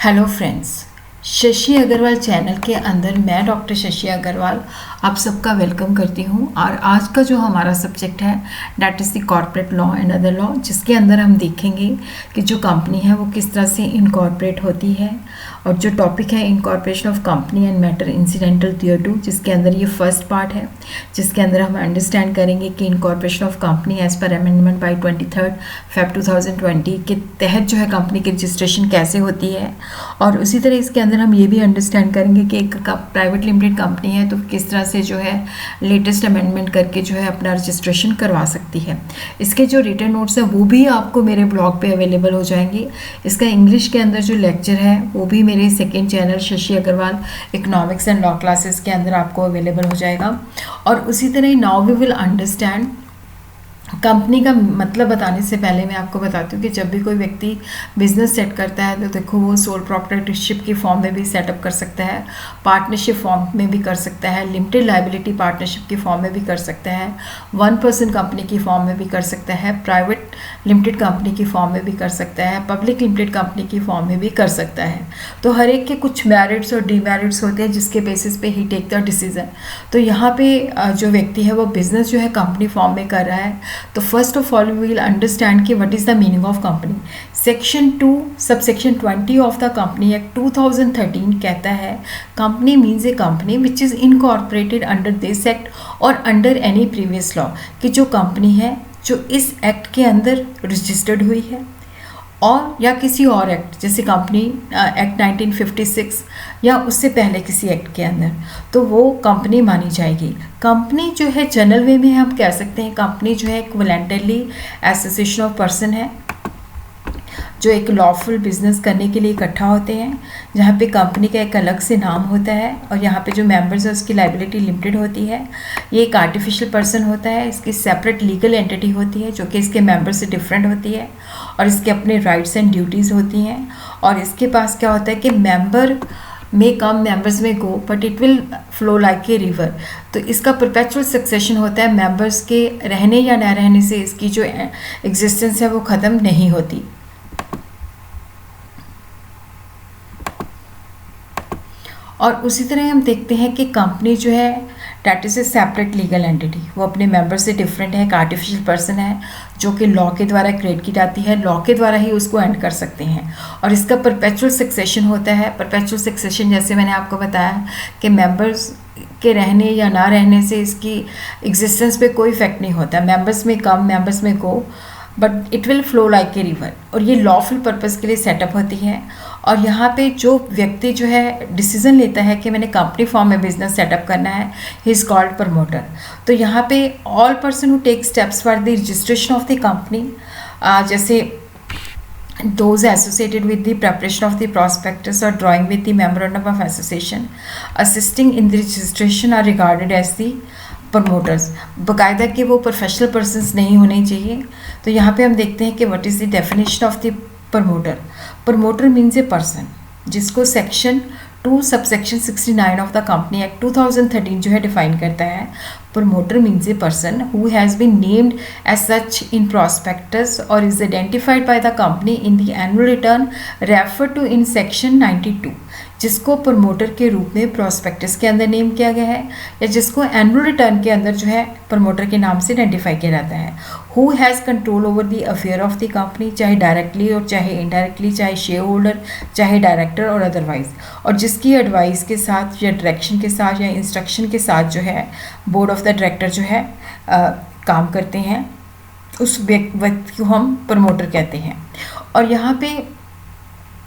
Hello friends, Shashi Agrawal channel के अंदर मैं डॉक्टर शशि अग्रवाल आप सबका वेलकम करती हूँ। और आज का जो हमारा सब्जेक्ट है that is the corporate law and other law, जिसके अंदर हम देखेंगे कि जो कंपनी है वो किस तरह से इनकॉर्पोरेट होती है। और जो टॉपिक है incorporation of company and matter incidental thereto, जिसके अंदर ये फर्स्ट पार्ट है, जिसके अंदर हम अंडरस्टैंड करेंगे कि incorporation of company as per amendment by 23 Feb 2020 के तहत जो है कंपनी की रजिस्ट्रेशन कैसे होती है। और उसी तरह इसके अंदर हम ये भी अंडरस्टैंड करेंगे कि एक प्राइवेट लिमिटेड कंपनी है तो किस तरह से जो है लेटेस्ट अमेंडमेंट करके जो है अपना रजिस्ट्रेशन करवा सकती है। इसके जो रिटन नोट्स हैं वो भी आपको मेरे ब्लॉग पे अवेलेबल हो जाएंगे। इसका इंग्लिश के अंदर जो लेक्चर है वो भी मेरे second channel Shashi Agrawal economics and law classes के अंदर आपको अवेलेबल हो जाएगा। और उसी तरह now we will understand company का मतलब बताने से पहले मैं आपको बताती हूँ कि जब भी कोई व्यक्ति बिजनेस सेट करता है तो देखो वो सोल प्रोप्राइटरशिप की फॉर्म में भी सेटअप कर सकता है, पार्टनरशिप फॉर्म में भी कर सकता है, लिमिटेड लायबिलिटी पार्टनरशिप की फॉर्म में भी कर सकता है, 1% कंपनी की फॉर्म में भी कर सकता है, प्राइवेट लिमिटेड कंपनी की फॉर्म में भी कर सकता है, पब्लिक लिमिटेड कंपनी की फॉर्म में भी कर सकता है। तो हर एक के कुछ मेरिट्स और डीमेरिट्स होते हैं जिसके बेसिस पे ही टेक द डिसीजन। तो यहाँ पे जो व्यक्ति है वो बिजनेस जो है कंपनी फॉर्म में कर रहा है, तो first of all we will understand कि what is the meaning of company. Section 2 subsection 20 of the company act 2013 कहता है company means a company which is incorporated under this act और अंडर एनी प्रीवियस लॉ, कि जो company है जो इस act के अंदर रजिस्टर्ड हुई है और या किसी और एक्ट जैसे कंपनी एक्ट 1956 या उससे पहले किसी एक्ट के अंदर, तो वो कंपनी मानी जाएगी। कंपनी जो है जनरल वे में हम कह सकते हैं कंपनी जो है एक वॉलंटरली एसोसिएशन ऑफ पर्सन है जो एक लॉफुल बिजनेस करने के लिए इकट्ठा होते हैं, जहाँ पे कंपनी का एक अलग से नाम होता है और यहाँ पे जो मेंबर्स है उसकी लायबिलिटी लिमिटेड होती है। ये एक आर्टिफिशियल पर्सन होता है, इसकी सेपरेट लीगल एंटिटी होती है जो कि इसके मेंबर से डिफरेंट होती है और इसके अपने राइट्स एंड ड्यूटीज़ होती हैं। और इसके पास क्या होता है कि मेंबर में कम मेंबर्स में go but it will flow like a river. तो इसका परपेचुअल सक्सेशन होता है, मेंबर्स के रहने या न रहने से इसकी जो एग्जिस्टेंस है वो ख़त्म नहीं होती। और उसी तरह हम देखते हैं कि कंपनी जो है that is a separate legal entity, वो अपने मेंबर से डिफरेंट है, एक आर्टिफिशियल पर्सन है जो कि लॉ के द्वारा क्रिएट की जाती है, लॉ के द्वारा ही उसको एंड कर सकते हैं। और इसका परपेचुअल सक्सेशन होता है। परपेचुअल सक्सेशन जैसे मैंने आपको बताया कि मेंबर्स के रहने या ना रहने से इसकी एग्जिस्टेंस पे कोई इफेक्ट नहीं होता, मेंबर्स में कम मेंबर्स में go but it will flow like a river. और ये लॉफुल पर्पज़ के लिए सेटअप होती है। और यहाँ पे जो व्यक्ति जो है डिसीजन लेता है कि मैंने कंपनी फॉर्म में बिजनेस सेटअप करना है, ही इज़ कॉल्ड प्रमोटर। तो यहाँ पे all person who take steps for the registration of the company, जैसे those associated with the preparation of the prospectus or drawing with the memorandum of association assisting in the registration are regarded as the promoters. बाकायदा कि वो professional persons नहीं होने चाहिए। तो यहाँ पे हम देखते हैं कि what is the definition of the promoter. Promoter means a person जिसको section 2 subsection 69 of the company act 2013 जो है डिफाइन करता है। Promoter means a person who has been named as such in prospectus और is identified by the company in the annual return refer to in section 92, जिसको promoter के रूप में prospectus के अंदर नेम किया गया है या जिसको एनुअल रिटर्न के अंदर जो है प्रमोटर के नाम से आइडेंटिफाई किया जाता है। Who has control over the affair of the company, चाहे डायरेक्टली और चाहे इनडायरेक्टली, चाहे शेयर होल्डर, चाहे डायरेक्टर और अदरवाइज, और जिसकी एडवाइस के साथ या डायरेक्शन के साथ या इंस्ट्रक्शन के साथ जो है बोर्ड ऑफ द डायरेक्टर जो है काम करते हैं, उस व्यक्ति को हम प्रमोटर कहते हैं। और यहाँ पे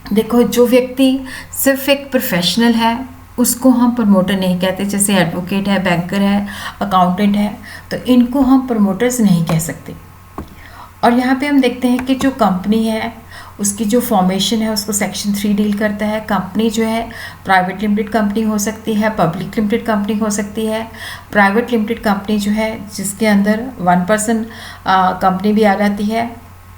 देखो जो व्यक्ति सिर्फ एक प्रोफेशनल है उसको हम प्रमोटर नहीं कहते, जैसे एडवोकेट है, बैंकर है, अकाउंटेंट है, तो इनको हम प्रमोटर्स नहीं कह सकते। और यहाँ पे हम देखते हैं कि जो कंपनी है उसकी जो फॉर्मेशन है उसको सेक्शन 3 डील करता है। कंपनी जो है प्राइवेट लिमिटेड कंपनी हो सकती है, पब्लिक लिमिटेड कंपनी हो सकती है। प्राइवेट लिमिटेड कंपनी जो है जिसके अंदर 1% कंपनी भी आ जाती है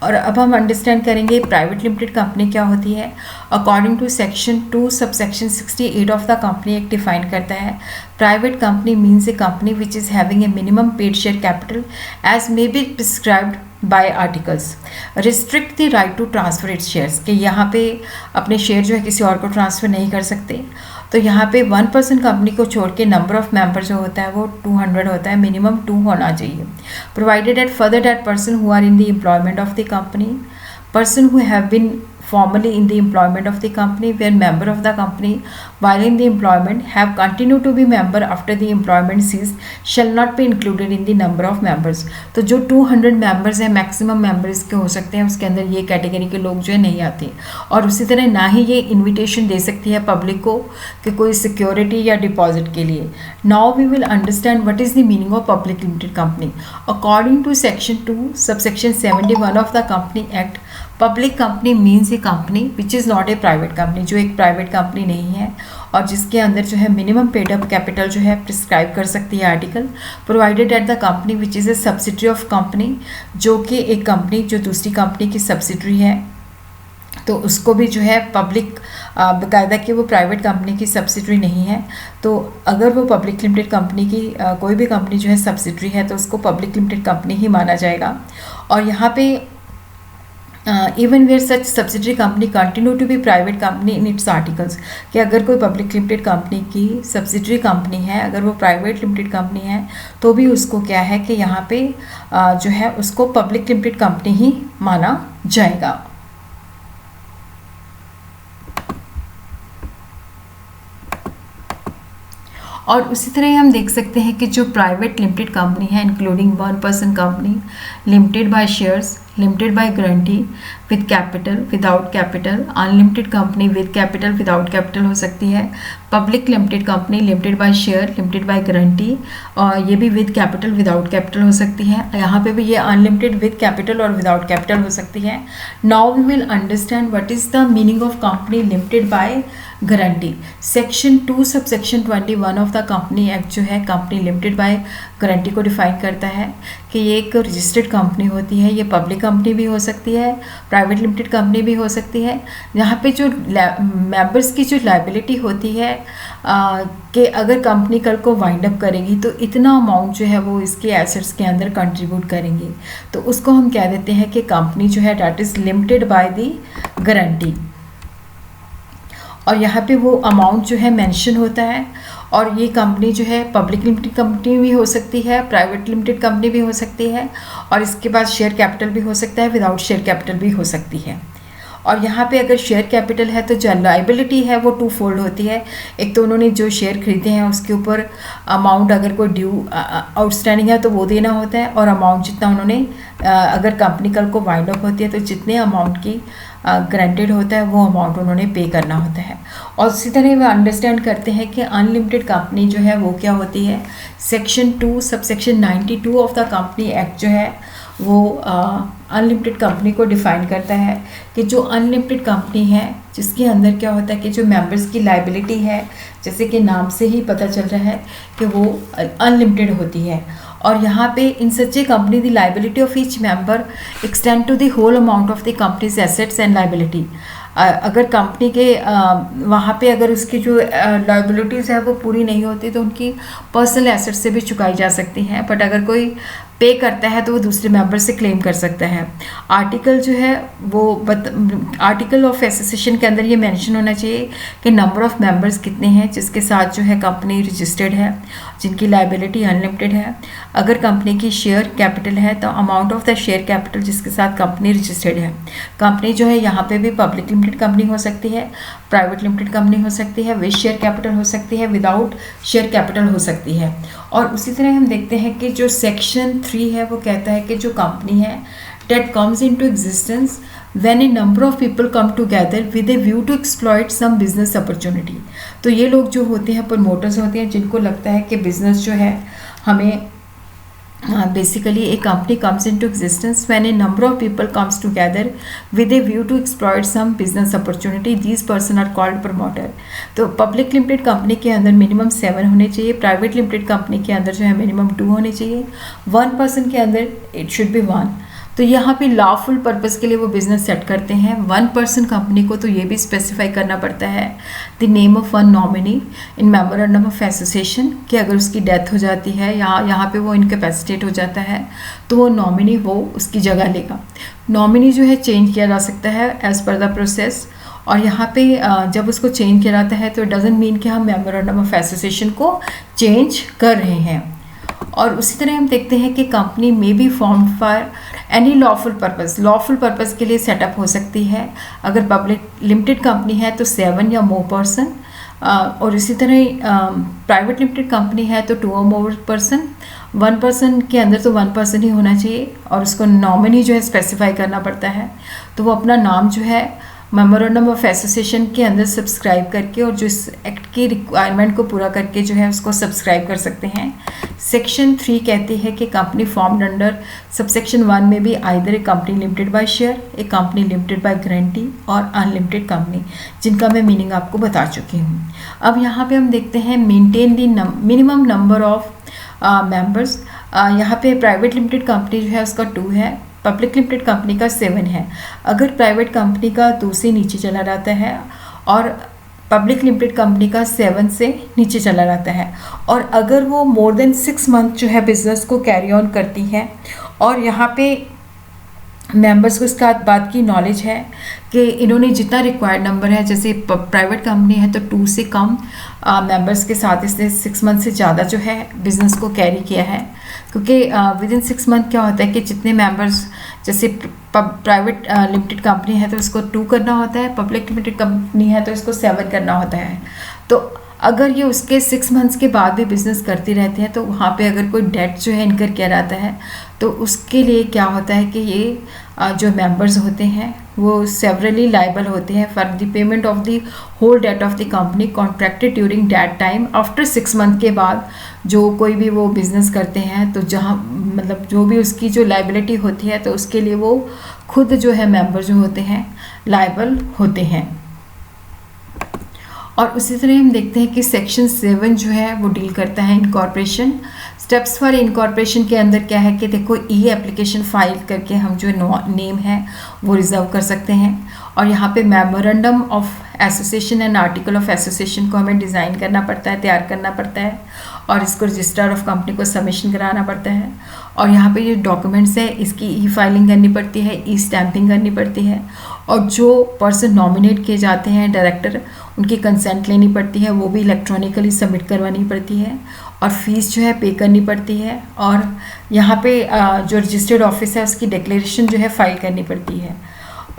और अब हम अंडरस्टैंड करेंगे प्राइवेट लिमिटेड कंपनी क्या होती है। According to section 2 subsection 68 of the company act define करता है private company means a company which is having a minimum paid share capital as may be prescribed by articles restrict the right to transfer its shares, कि यहाँ पे अपने share जो है किसी और को ट्रांसफ़र नहीं कर सकते। तो यहाँ पे 1% कंपनी को छोड़ के नंबर ऑफ मेंबर जो होता है वो 200 होता है, मिनिमम 2 होना चाहिए। Provided at further that person who are in the employment of the company, person who have been formally in the employment of the company were member of the company while in the employment have continued to be member after the employment ceased shall not be included in the number of members। तो जो 200 members हैं maximum members के हो सकते हैं, उसके अंदर ये कैटेगरी के लोग जो है नहीं आते। और उसी तरह ना ही ये इन्विटेशन दे सकती है पब्लिक को कि कोई सिक्योरिटी या डिपॉजिट के लिए। Now we will understand what is the meaning of public limited company. According to section 2 subsection 71 of the company act, public company means a company which is not a private company, जो एक private company नहीं है और जिसके अंदर जो है minimum paid up capital जो है प्रिस्क्राइब कर सकती है article, provided at the company which is a subsidiary of company, जो कि एक कंपनी जो दूसरी कंपनी की सब्सिडरी है तो उसको भी जो है पब्लिक बाकायदा कि वो प्राइवेट कंपनी की सब्सिडरी नहीं है। तो अगर वो पब्लिक लिमिटेड कंपनी की कोई भी कंपनी जो है सब्सिडरी है तो उसको पब्लिक लिमिटेड कंपनी ही माना जाएगा। और यहाँ पे even where such subsidiary company continue to be private company in its articles, कि अगर कोई पब्लिक लिमिटेड कंपनी की सब्सिडरी कंपनी है, अगर वो प्राइवेट लिमिटेड कंपनी है तो भी उसको क्या है कि यहाँ पे जो है उसको पब्लिक लिमिटेड कंपनी ही माना जाएगा। और उसी तरह हम देख सकते हैं कि जो प्राइवेट लिमिटेड कंपनी है including 1% company, limited by shares, limited by guarantee, with capital, without capital, unlimited company with capital, without capital हो सकती है, public limited company, limited bye share, limited by guarantee, और ये भी विद कैपिटल, विदाउट कैपिटल हो सकती है। यहाँ पे भी ये अनलिमिटेड विद कैपिटल और विदाउट कैपिटल हो सकती है। Now we will understand what is the meaning of company limited by guarantee. Section 2 subsection 21 of the company act जो है कंपनी लिमिटेड बाय गारंटी को डिफाइन करता है कि ये एक रजिस्टर्ड कंपनी होती है। ये पब्लिक कंपनी भी हो सकती है, प्राइवेट लिमिटेड कंपनी भी हो सकती है। यहाँ पे जो मेंबर्स की जो लायबिलिटी होती है कि अगर कंपनी कल को वाइंड अप करेगी तो इतना अमाउंट जो है वो इसके एसेट्स के अंदर कंट्रीब्यूट करेंगे, तो उसको हम कह देते हैं कि कंपनी जो है that is limited by the guarantee. और यहाँ पे वो अमाउंट जो है मेंशन होता है। और ये कंपनी जो है पब्लिक लिमिटेड कंपनी भी हो सकती है, प्राइवेट लिमिटेड कंपनी भी हो सकती है, और इसके बाद शेयर कैपिटल भी हो सकता है, विदाउट शेयर कैपिटल भी हो सकती है। और यहाँ पे अगर शेयर कैपिटल है तो जो लायबिलिटी है वो 2 फोल्ड होती है। एक तो उन्होंने जो शेयर खरीदे हैं उसके ऊपर अमाउंट अगर कोई ड्यू आउटस्टैंडिंग है तो वो देना होता है, और अमाउंट जितना उन्होंने अगर कंपनी कल को वाइंड अप होती है तो जितने अमाउंट की ग्रांटेड होता है वो अमाउंट उन्होंने पे करना होता है। और इसी तरह वे अंडरस्टैंड करते हैं कि अनलिमिटेड कंपनी जो है वो क्या होती है। Section 2 subsection 92 of the company act जो है वो अनलिमिटेड कंपनी को डिफ़ाइन करता है कि जो अनलिमिटेड कंपनी है जिसके अंदर क्या होता है कि जो मेंबर्स की लायबिलिटी है, जैसे कि नाम से ही पता चल रहा है कि वो अनलिमिटेड होती है। और यहाँ पे in such a company the liability of each member extend to the whole amount of the company's assets and liability. अगर कंपनी के वहाँ पे अगर उसकी जो लायबिलिटीज़ है वो पूरी नहीं होती तो उनकी पर्सनल एसेट से भी चुकाई जा सकती हैं, बट अगर कोई पे करता है तो वो दूसरे मेंबर से क्लेम कर सकता है। आर्टिकल जो है वो आर्टिकल ऑफ एसोसिएशन के अंदर ये मेंशन होना चाहिए कि नंबर ऑफ मेंबर्स कितने हैं जिसके साथ जो है कंपनी रजिस्टर्ड है, जिनकी लायबिलिटी अनलिमिटेड है। अगर कंपनी की शेयर कैपिटल है तो amount of the share capital जिसके साथ कंपनी रजिस्टर्ड है। कंपनी जो है यहाँ पे भी पब्लिक लिमिटेड कंपनी हो सकती है, प्राइवेट लिमिटेड कंपनी हो सकती है, विद शेयर कैपिटल हो सकती है, विदाउट शेयर कैपिटल हो सकती है। और उसी तरह हम देखते हैं कि जो सेक्शन 3 है वो कहता है कि जो कंपनी है that comes into existence when a number of people come together with a view to exploit some business opportunity. तो ये लोग जो होते हैं प्रमोटर्स होते हैं जिनको लगता है कि बिजनेस जो है हमें basically a company comes into existence when a number of people comes together with a view to exploit some business opportunity. These person are called promoter. तो पब्लिक लिमिटेड कंपनी के अंदर मिनिमम 7 होने चाहिए, private limited company के अंदर जो है minimum 2 होने चाहिए, 1% के अंदर इट शुड बी 1। तो यहाँ पे लॉफुल पर्पज़ के लिए वो बिज़नेस सेट करते हैं। 1 पर्सन कंपनी को तो ये भी स्पेसिफाई करना पड़ता है the name of one nominee in memorandum of association, कि अगर उसकी डेथ हो जाती है या यहाँ पे वो इनकैपेसिटेट हो जाता है तो वो नॉमिनी वो उसकी जगह लेगा। नॉमिनी जो है चेंज किया जा सकता है एज़ पर द प्रोसेस, और यहाँ पे जब उसको चेंज किया जाता है तो इट डजंट मीन कि हम मेमोरेंडम ऑफ एसोसिएशन को चेंज कर रहे हैं। और उसी तरह हम देखते हैं कि कंपनी में be form for any lawful purpose, lawful purpose के लिए सेटअप हो सकती है। अगर पब्लिक लिमिटेड कंपनी है तो 7 या मोर पर्सन, और इसी तरह प्राइवेट लिमिटेड कंपनी है तो 2 और मोर पर्सन। 1 पर्सन के अंदर तो 1 पर्सन ही होना चाहिए, और उसको नॉमिनी जो है स्पेसिफाई करना पड़ता है। तो वो अपना नाम जो है मेमोरेंडम ऑफ एसोसिएशन के अंदर सब्सक्राइब करके और जो इस एक्ट की रिक्वायरमेंट को पूरा करके जो है उसको सब्सक्राइब कर सकते हैं। सेक्शन 3 कहती है कि कंपनी फॉर्म्ड अंडर सबसेक्शन 1 में भी either A company limited bye share, A company limited by guarantee और अनलिमिटेड कंपनी, जिनका मैं मीनिंग आपको बता चुकी हूँ। अब यहाँ पे हम देखते हैं maintain the minimum number of members. यहाँ पे प्राइवेट लिमिटेड कंपनी जो है उसका 2 है, पब्लिक लिमिटेड कंपनी का 7 है। अगर प्राइवेट कंपनी का 2 से नीचे चला जाता है और पब्लिक लिमिटेड कंपनी का 7 से नीचे चला जाता है, और अगर वो मोर देन 6 मंथ जो है बिज़नेस को कैरी ऑन करती है, और यहाँ पे मेंबर्स को इसका बात की नॉलेज है कि इन्होंने जितना रिक्वायर्ड नंबर है, जैसे प्राइवेट कंपनी है तो 2 से कम मेंबर्स के साथ इसने 6 मंथ से ज़्यादा जो है बिज़नेस को कैरी किया है, क्योंकि विद इन 6 मंथ क्या होता है कि जितने मेंबर्स, जैसे प्राइवेट लिमिटेड कंपनी है तो उसको 2 करना होता है, पब्लिक लिमिटेड कंपनी है तो इसको 7 करना होता है। तो अगर ये उसके 6 मंथ्स के बाद भी बिज़नेस करती रहती है तो वहाँ पे अगर कोई डेट जो है इनकर किया जाता है तो उसके लिए क्या होता है कि ये जो मेंबर्स होते हैं वो सेवरली लाइबल होते हैं for the payment of the whole debt of the company contracted during that time. After 6 month के बाद जो कोई भी वो बिज़नेस करते हैं तो जहाँ मतलब जो भी उसकी जो लाइबिलिटी होती है तो उसके लिए वो खुद जो है मेंबर जो होते हैं लाइबल होते हैं। और उसी तरह हम देखते हैं कि सेक्शन 7 जो है वो डील करता है इनकॉर्पोरेशन। स्टेप्स फॉर इनकॉर्पोरेशन के अंदर क्या है कि देखो ई एप्लीकेशन फाइल करके हम जो नेम है वो रिजर्व कर सकते हैं, और यहाँ पे memorandum of association and article of association को हमें डिज़ाइन करना पड़ता है, तैयार करना पड़ता है, और इसको रजिस्टर ऑफ कंपनी को सबमिशन कराना पड़ता है। और यहाँ पे ये डॉक्यूमेंट्स है इसकी ई फाइलिंग करनी पड़ती है, ई स्टैंपिंग करनी पड़ती है, और जो पर्सन नॉमिनेट किए जाते हैं डायरेक्टर उनकी कंसेंट लेनी पड़ती है, वो भी इलेक्ट्रॉनिकली सबमिट करवानी पड़ती है, और फीस जो है पे करनी पड़ती है, और यहाँ पे जो रजिस्टर्ड ऑफिस है उसकी डिक्लेरेशन जो है फाइल करनी पड़ती है।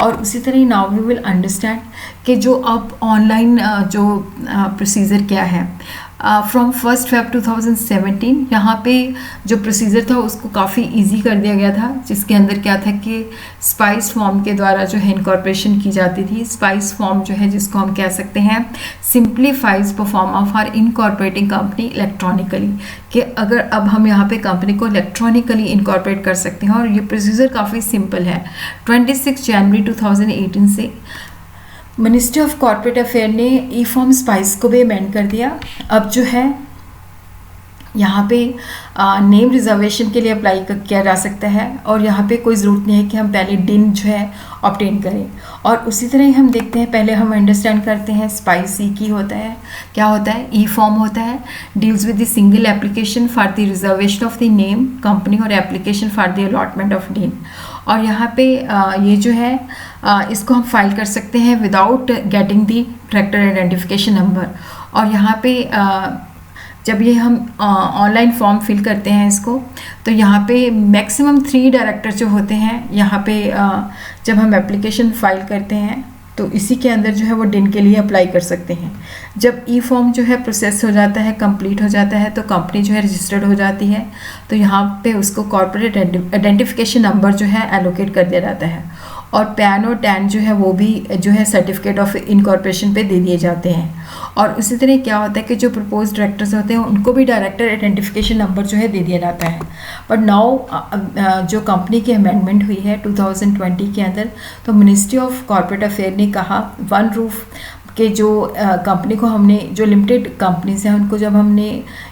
और उसी तरह नाउ वी विल अंडरस्टैंड कि जो अब ऑनलाइन जो प्रोसीजर क्या है फ्रॉम 1 Feb 2017 यहाँ पे जो प्रोसीजर था उसको काफ़ी इजी कर दिया गया था, जिसके अंदर क्या था कि स्पाइस फॉर्म के द्वारा जो है इनकॉर्पोरेशन की जाती थी। स्पाइस फॉर्म जो है जिसको हम कह सकते हैं simplified proforma of are incorporating company electronically, कि अगर अब हम यहाँ पे कंपनी को इलेक्ट्रॉनिकली इनकॉर्पोरेट कर सकते हैं, और ये प्रोसीजर काफ़ी सिंपल है। 26 जनवरी 2018 से मिनिस्ट्री ऑफ कॉर्पोरेट अफेयर ने ई फॉर्म स्पाइस को भी अमेंड कर दिया। अब जो है यहाँ पे नेम रिजर्वेशन के लिए अप्लाई किया जा सकता है, और यहाँ पे कोई ज़रूरत नहीं है कि हम पहले डिन जो है ऑब्टेन करें। और उसी तरह ही हम देखते हैं, पहले हम अंडरस्टैंड करते हैं स्पाइस ई की होता है, क्या होता है, ई फॉर्म होता है deals with the single application for the reservation of the name company और application for the allotment of DIN. और यहाँ पे ये जो है इसको हम फाइल कर सकते हैं without getting the director identification number. और यहाँ पे जब ये हम ऑनलाइन फॉर्म फिल करते हैं इसको, तो यहाँ पे मैक्सिमम 3 डायरेक्टर जो होते हैं, यहाँ पे जब हम एप्लीकेशन फाइल करते हैं तो इसी के अंदर जो है वो डिन के लिए अप्लाई कर सकते हैं। जब ई फॉर्म जो है प्रोसेस हो जाता है, कंप्लीट हो जाता है, तो कंपनी जो है रजिस्टर्ड हो जाती है, तो यहाँ पे उसको कॉर्पोरेट आइडेंटिफिकेशन नंबर जो है एलोकेट कर दिया जाता है, और पैन और टैन जो है वो भी जो है सर्टिफिकेट ऑफ इनकॉर्पोरेशन पे दे दिए जाते हैं। और उसी तरह क्या होता है कि जो प्रपोज डायरेक्टर्स होते हैं उनको भी डायरेक्टर आइडेंटिफिकेशन नंबर जो है दे दिया जाता है। बट नाउ जो कंपनी की अमेंडमेंट हुई है 2020 के अंदर, तो मिनिस्ट्री ऑफ कॉर्पोरेट अफेयर ने कहा वन रूफ कि जो कंपनी को हमने, जो लिमिटेड कंपनीज हैं उनको जब हमने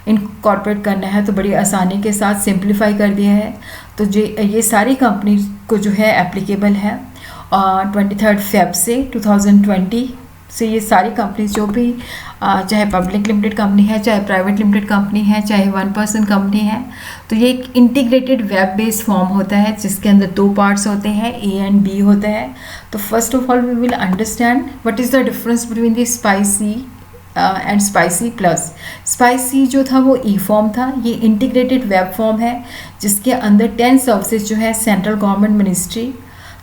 इनकॉर्पोरेट करना है तो बड़ी आसानी के साथ सिंप्लीफाई कर दिया है। तो ये सारी कंपनीज को जो है एप्लीकेबल है 23 फेब से 2020 से। ये सारी कंपनीज जो भी चाहे पब्लिक लिमिटेड कंपनी है, चाहे प्राइवेट लिमिटेड कंपनी है, चाहे 1 पर्सन कंपनी है, तो ये एक इंटीग्रेटेड वेब बेस्ड फॉर्म होता है जिसके अंदर 2 पार्ट्स होते हैं, ए एंड बी होता है। तो first of all we will understand what is the difference between the SPICe and SPICe plus. SPICe जो था वो ई फॉर्म था, ये इंटीग्रेटेड वेब फॉर्म है जिसके अंदर 10 सर्विसेज जो है central government ministry,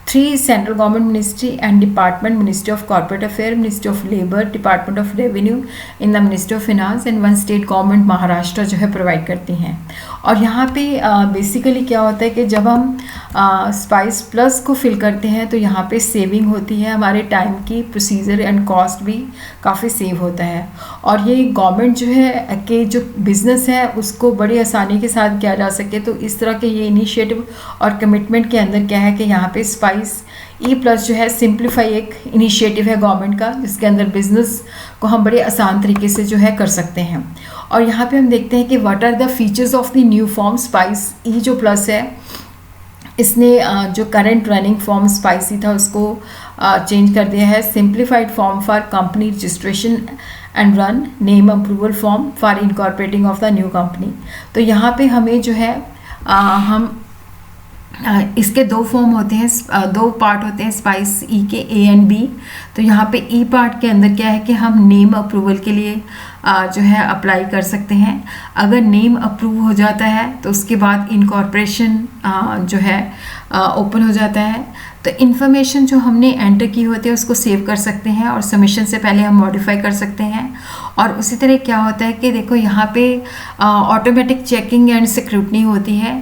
3 central government ministry and department, ministry of corporate affair, ministry of labour, department of revenue in the ministry of finance and 1 state government Maharashtra जो है provide करती हैं। और यहाँ पे बेसिकली क्या होता है कि जब हम स्पाइस प्लस को फिल करते हैं तो यहाँ पे सेविंग होती है, हमारे टाइम की, प्रोसीजर एंड कॉस्ट भी काफ़ी सेव होता है। और ये गवर्नमेंट जो है कि जो बिज़नेस है उसको बड़ी आसानी के साथ किया जा सके, तो इस तरह के ये इनिशिएटिव और कमिटमेंट के अंदर क्या है कि यहाँ पे स्पाइस ई प्लस जो है सिंप्लीफाई एक इनिशिएटिव है गवर्नमेंट का, जिसके अंदर बिजनेस को हम बड़े आसान तरीके से जो है कर सकते हैं। और यहाँ पे हम देखते हैं कि what are the features of the new form spice E जो प्लस है, इसने जो करंट रनिंग फॉर्म स्पाइसी था उसको चेंज कर दिया है। Simplified form for company registration and run, name approval form for incorporating of the new company. तो यहाँ पे हमें जो है इसके 2 फॉर्म होते हैं, 2 पार्ट होते हैं स्पाइस ई के, ए एंड बी। तो यहाँ पे ई पार्ट के अंदर क्या है कि हम नेम अप्रूवल के लिए जो है अप्लाई कर सकते हैं। अगर नेम अप्रूव हो जाता है तो उसके बाद इनकॉर्पोरेशन जो है ओपन हो जाता है। तो इन्फॉर्मेशन जो हमने एंटर की होती है उसको सेव कर सकते हैं और सबमिशन से पहले हम मॉडिफाई कर सकते हैं। और उसी तरह क्या होता है कि देखो यहाँ पे ऑटोमेटिक चेकिंग एंड स्क्रूटनी होती है,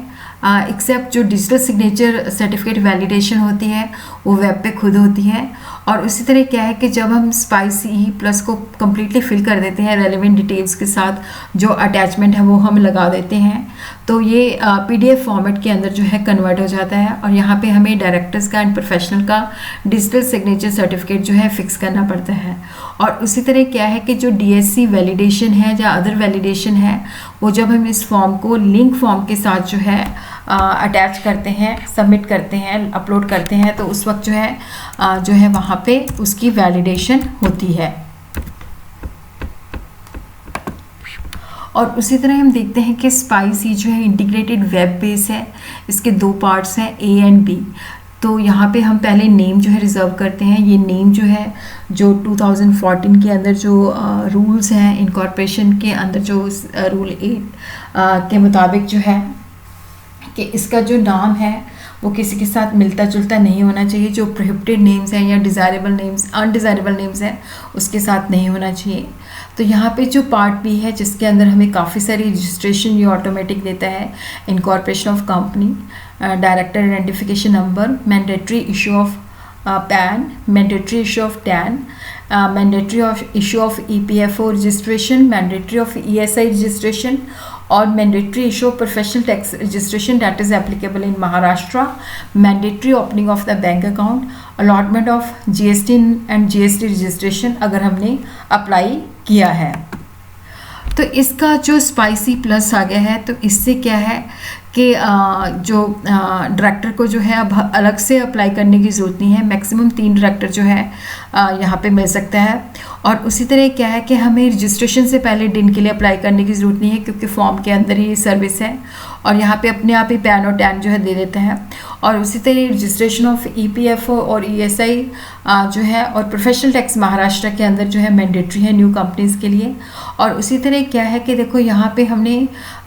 एक्सेप्ट जो डिजिटल सिग्नेचर सर्टिफिकेट वैलिडेशन होती है वो वेब पे खुद होती है। और उसी तरह क्या है कि जब हम स्पाइस ई प्लस को कम्प्लीटली फिल कर देते हैं रेलेवेंट डिटेल्स के साथ, जो अटैचमेंट है वो हम लगा देते हैं, तो ये PDF फॉर्मेट के अंदर जो है कन्वर्ट हो जाता है। और यहाँ पे हमें डायरेक्टर्स का एंड प्रोफेशनल का डिजिटल सिग्नेचर सर्टिफिकेट जो है फिक्स करना पड़ता है। और उसी तरह क्या है कि जो DSC वैलिडेशन है या अदर वैलिडेशन है, वो जब हम इस फॉर्म को लिंक फॉर्म के साथ जो है अटैच करते हैं, सबमिट करते हैं, अपलोड करते हैं, तो उस वक्त जो है वहाँ पे उसकी वैलिडेशन होती है। और उसी तरह हम देखते हैं कि स्पाइसी जो है इंटीग्रेटेड वेब बेस है, इसके 2 पार्ट्स हैं, ए एंड बी। तो यहाँ पे हम पहले नेम जो है रिजर्व करते हैं। ये नेम जो है जो 2014 के अंदर जो रूल्स हैं इनकॉर्पोरेशन के अंदर, जो रूल 8 के मुताबिक जो है कि इसका जो नाम है वो किसी के साथ मिलता जुलता नहीं होना चाहिए। जो प्रोहिबिटेड नेम्स हैं या डिज़ायरेबल नेम्स, अनडिज़ायरेबल नेम्स हैं, उसके साथ नहीं होना चाहिए। तो यहाँ पे जो पार्ट बी है जिसके अंदर हमें काफ़ी सारी रजिस्ट्रेशन ये ऑटोमेटिक देता है, incorporation of company, director identification number, mandatory issue of PAN, mandatory issue of TAN, mandatory of issue of EPFO registration, mandatory of ESI registration और mandatory issue of professional tax registration that is applicable in Maharashtra, mandatory opening of the bank account, allotment of GST and GST registration अगर हमने apply किया है। तो इसका जो spicy plus आ गया है, तो इससे क्या है कि जो डायरेक्टर को जो है अब अलग से अप्लाई करने की ज़रूरत नहीं है। मैक्सिमम 3 डायरेक्टर जो है यहाँ पे मिल सकता है। और उसी तरह क्या है कि हमें रजिस्ट्रेशन से पहले डिन के लिए अप्लाई करने की ज़रूरत नहीं है, क्योंकि फॉर्म के अंदर ही ये सर्विस है और यहाँ पे अपने आप ही पैन और टैन जो है दे देता है। और उसी तरह रजिस्ट्रेशन ऑफ EPFO और ESI जो है और प्रोफेशनल टैक्स महाराष्ट्र के अंदर जो है मैंडेटरी है न्यू कंपनीज़ के लिए। और उसी तरह क्या है कि देखो यहाँ पे हमने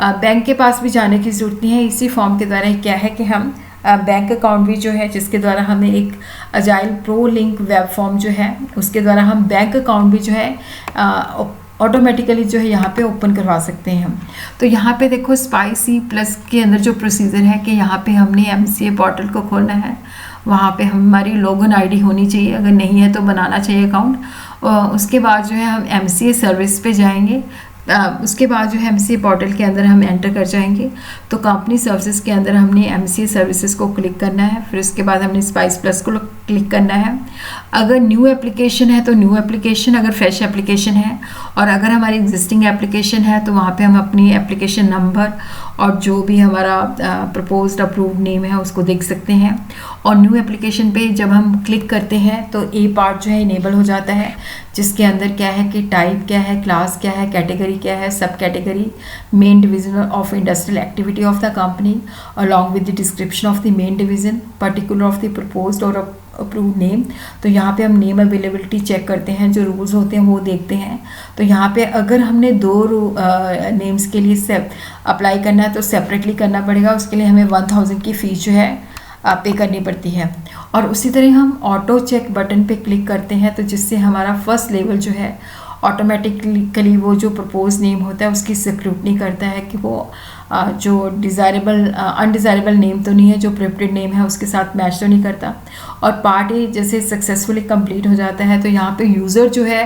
बैंक के पास भी जाने की ज़रूरत नहीं है। इसी फॉर्म के द्वारा क्या है कि हम बैंक अकाउंट भी जो है, जिसके द्वारा हमें एक agile pro link web form जो है उसके द्वारा हम बैंक अकाउंट भी जो है ऑटोमेटिकली जो है यहाँ पे ओपन करवा सकते हैं हम। तो यहाँ पे देखो स्पाइसी प्लस के अंदर जो प्रोसीजर है कि यहाँ पे हमने MCA पोर्टल को खोलना है, वहाँ पे हमारी लॉगिन ID होनी चाहिए, अगर नहीं है तो बनाना चाहिए अकाउंट। उसके बाद जो है हम MCA सर्विस पे जाएंगे, उसके बाद जो है MCA पोर्टल के अंदर हम एंटर कर जाएंगे। तो कंपनी सर्विसेज के अंदर हमने MCA सर्विसेज को क्लिक करना है, फिर उसके बाद हमने स्पाइस प्लस को क्लिक करना है। अगर न्यू एप्लीकेशन है तो न्यू एप्लीकेशन, अगर फ्रेश एप्लीकेशन है, और अगर हमारी एग्जिस्टिंग एप्लीकेशन है तो वहाँ पे हम अपनी एप्लीकेशन नंबर और जो भी हमारा प्रपोज्ड अप्रूव्ड नेम है उसको देख सकते हैं। और न्यू एप्लीकेशन पे जब हम क्लिक करते हैं तो ए पार्ट जो है इनेबल हो जाता है, जिसके अंदर क्या है कि टाइप क्या है, क्लास क्या है, कैटेगरी क्या है, सब category, main division of industrial activity of the company along with the description of the main division, particular of the proposed और अप्रूव्ड नेम। तो यहाँ पे हम नेम अवेलेबिलिटी चेक करते हैं, जो रूल्स होते हैं वो देखते हैं। तो यहाँ पे अगर हमने 2 नेम्स के लिए अप्लाई करना है तो सेपरेटली करना पड़ेगा, उसके लिए हमें 1000 की फ़ीस जो है पे करनी पड़ती है। और उसी तरह हम ऑटो चेक बटन पे क्लिक करते हैं, तो जिससे हमारा फर्स्ट लेवल जो है ऑटोमेटिकली वो जो प्रपोज नेम होता है उसकी स्क्रूटनी करता है कि वो जो अनडिज़ायरेबल नेम तो नहीं है, जो प्रिफर्ड नेम है उसके साथ मैच तो नहीं करता। और पार्ट ए जैसे सक्सेसफुली कंप्लीट हो जाता है तो यहाँ पे यूज़र जो है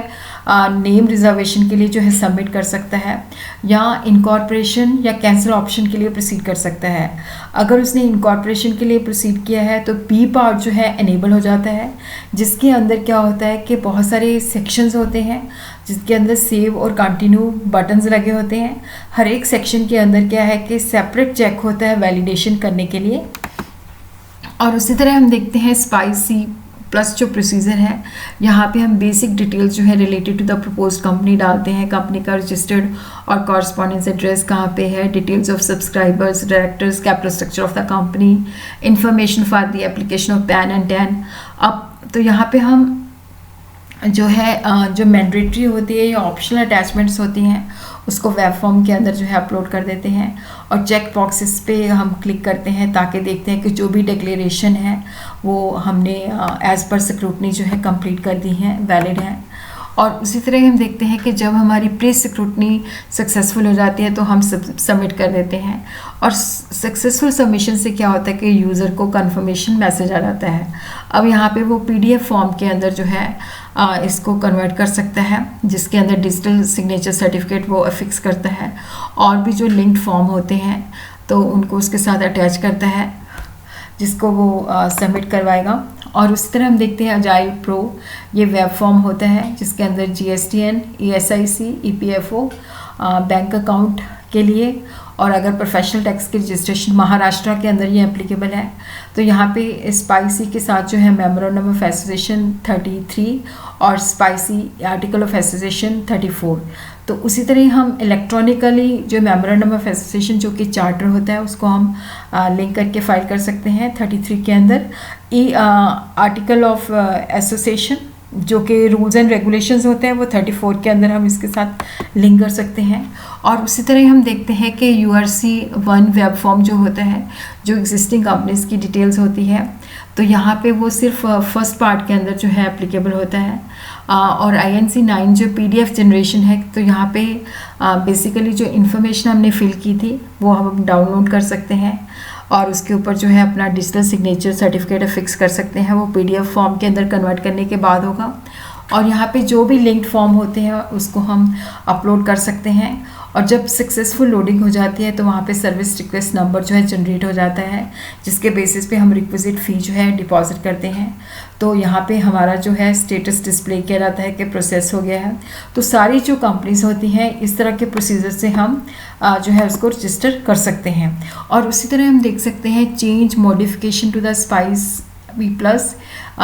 नेम रिजर्वेशन के लिए जो है सबमिट कर सकता है, या इनकॉर्पोरेशन या कैंसिल ऑप्शन के लिए प्रोसीड कर सकता है। अगर उसने इनकॉर्पोरेशन के लिए प्रोसीड किया है तो बी पार्ट जो है एनेबल हो जाता है, जिसके अंदर क्या होता है कि बहुत सारे सेक्शंस होते हैं जिसके अंदर सेव और कंटिन्यू बटन्स लगे होते हैं। हर एक सेक्शन के अंदर क्या है कि सेपरेट चेक होता है वैलिडेशन करने के लिए। और उसी तरह हम देखते हैं स्पाइसी प्लस जो प्रोसीजर है, यहाँ पे हम बेसिक डिटेल्स जो है related to the proposed company डालते हैं, कंपनी का रजिस्टर्ड और कॉरस्पॉन्डेंस एड्रेस कहाँ पे है, details of subscribers, directors, capital structure of the company, information for the application of pan and tan. अब तो यहाँ पे हम जो है जो मैंडेटरी होती है या ऑप्शनल अटैचमेंट्स होती हैं उसको वेब फॉर्म के अंदर जो है अपलोड कर देते हैं, और चेक बॉक्सेस पे हम क्लिक करते हैं ताकि देखते हैं कि जो भी डिक्लेरेशन है वो हमने एज़ पर स्क्रूटनी जो है कंप्लीट कर दी हैं, वैलिड हैं। और उसी तरह हम देखते हैं कि जब हमारी प्री स्क्रूटनी सक्सेसफुल हो जाती है तो हम सबमिट कर देते हैं। और सक्सेसफुल सबमिशन से क्या होता है कि यूज़र को कंफर्मेशन मैसेज आ जाता है। अब यहाँ पे वो PDF फॉर्म के अंदर जो है इसको कन्वर्ट कर सकता है, जिसके अंदर डिजिटल सिग्नेचर सर्टिफिकेट वो अफिक्स करता है, और भी जो लिंक्ड फॉर्म होते हैं तो उनको उसके साथ अटैच करता है, जिसको वो सबमिट करवाएगा। और उसी तरह हम देखते हैं अजाइल प्रो, ये वेब फॉर्म होता है जिसके अंदर GSTN, ESIC, EPFO, bank account के लिए, और अगर प्रोफेशनल टैक्स की रजिस्ट्रेशन महाराष्ट्र के अंदर ये एप्लीकेबल है तो यहाँ पे स्पाइसी के साथ जो है मेमोरेंडम ऑफ एसोसिएशन 33 और स्पाइसी आर्टिकल ऑफ एसोसिएशन 34। तो उसी तरह हम इलेक्ट्रॉनिकली जो मेमोरेंडम ऑफ एसोसिएशन जो कि चार्टर होता है उसको हम लिंक करके फाइल कर सकते हैं 33 के अंदर। आर्टिकल ऑफ एसोसिएशन जो कि रूल्स एंड रेगुलेशंस होते हैं वो 34 के अंदर हम इसके साथ लिंक कर सकते हैं। और उसी तरह हम देखते हैं कि URC1 वेब फॉर्म जो होता है, जो एग्जिस्टिंग कंपनीज की डिटेल्स होती है, तो यहाँ पे वो सिर्फ फर्स्ट पार्ट के अंदर जो है एप्लीकेबल होता है। और INC9 जो PDF जनरेशन है, तो यहाँ पे बेसिकली जो इन्फॉर्मेशन हमने फिल की थी वो हम डाउनलोड कर सकते हैं, और उसके ऊपर जो है अपना डिजिटल सिग्नेचर सर्टिफिकेट फिक्स कर सकते हैं। वो PDF फॉर्म के अंदर कन्वर्ट करने के बाद होगा। और यहाँ पे जो भी लिंक्ड फॉर्म होते हैं उसको हम अपलोड कर सकते हैं, और जब सक्सेसफुल लोडिंग हो जाती है तो वहाँ पे सर्विस रिक्वेस्ट नंबर जो है जनरेट हो जाता है, जिसके बेसिस पे हम रिक्विजिट फ़ी जो है डिपॉजिट करते हैं। तो यहाँ पे हमारा जो है स्टेटस डिस्प्ले किया जाता है कि प्रोसेस हो गया है। तो सारी जो कंपनीज होती हैं इस तरह के प्रोसीजर से हम जो है उसको रजिस्टर कर सकते हैं। और उसी तरह हम देख सकते हैं change modification to the SpiceB+,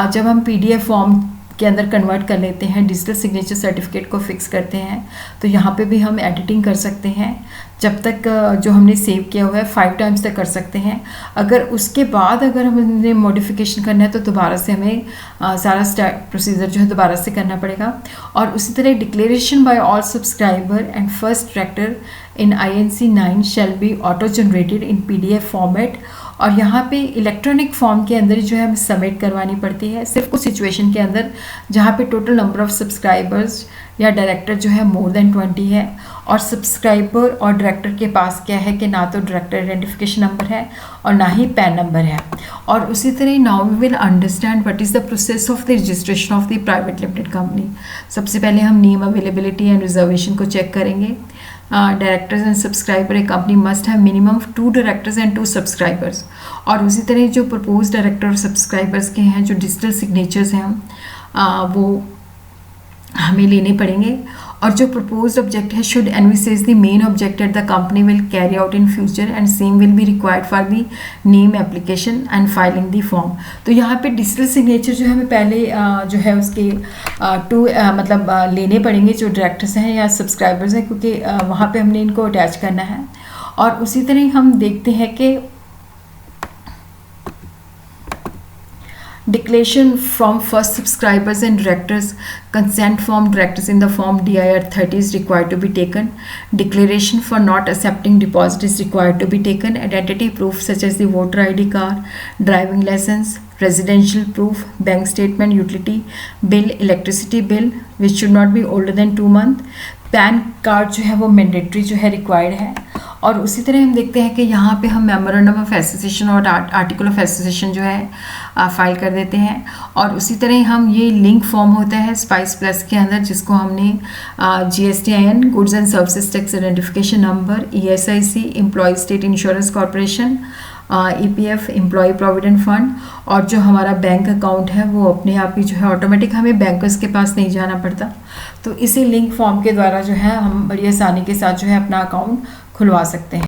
जब हम PDF फॉर्म के अंदर कन्वर्ट कर लेते हैं, डिजिटल सिग्नेचर सर्टिफिकेट को फिक्स करते हैं, तो यहाँ पे भी हम एडिटिंग कर सकते हैं। जब तक जो हमने सेव किया हुआ है 5 टाइम्स तक कर सकते हैं। अगर उसके बाद अगर हमने मॉडिफिकेशन करना है तो दोबारा से हमें सारा प्रोसीजर जो है दोबारा से करना पड़ेगा। और उसी तरह declaration bye all subscriber and first director in INC9 shall be auto generated in PDF format. और यहाँ पे इलेक्ट्रॉनिक फॉर्म के अंदर जो है हमें सबमिट करवानी पड़ती है सिर्फ कुछ सिचुएशन के अंदर, जहाँ पे टोटल नंबर ऑफ़ सब्सक्राइबर्स या डायरेक्टर जो है मोर देन 20 है, और सब्सक्राइबर और डायरेक्टर के पास क्या है कि ना तो डायरेक्टर आइडेंटिफिकेशन नंबर है और ना ही पैन नंबर है। और उसी तरह now we will understand what is the process of the registration of the private limited company. सबसे पहले हम नेम अवेलेबिलिटी एंड रिजर्वेशन को चेक करेंगे। Directors and subscriber a company must have minimum 2 directors and 2 subscribers. और उसी तरह जो propose director और सब्सक्राइबर्स के हैं जो डिजिटल सिग्नेचर्स हैं वो हमें लेने पड़ेंगे। और जो प्रपोज्ड ऑब्जेक्ट है should envisages the main object at the company will carry out in future and same will be required for the name application and filing the form. तो यहाँ पे डिजिटल सिग्नेचर जो है हमें पहले जो है उसके मतलब लेने पड़ेंगे जो डायरेक्टर्स हैं या सब्सक्राइबर्स हैं, क्योंकि वहाँ पे हमने इनको अटैच करना है। और उसी तरह हम देखते हैं कि declaration from first subscribers and directors, consent from directors in the form DIR 30 is required to be taken, declaration for not accepting deposit is required to be taken, identity proof such as the voter ID card, driving license, residential proof, bank statement, utility bill, electricity bill which should not be older than 2 months, pan card जो है वो mandatory जो है required है। और उसी तरह हम देखते हैं कि यहाँ पे हम मेमोरेंडम ऑफ एसोसिएशन और आर्टिकल ऑफ एसोसिएशन जो है फाइल कर देते हैं। और उसी तरह हम ये लिंक फॉर्म होता है स्पाइस प्लस के अंदर जिसको हमने GSTIN goods and services tax identification number, ESIC employee state insurance corporation, EPF employee provident fund, और जो हमारा बैंक अकाउंट है वो अपने आप ही जो है ऑटोमेटिक, हमें बैंकर्स के पास नहीं जाना पड़ता। तो इसी लिंक फॉर्म के द्वारा जो है हम बड़ी आसानी के साथ जो है अपना अकाउंट खुलवा सकते हैं।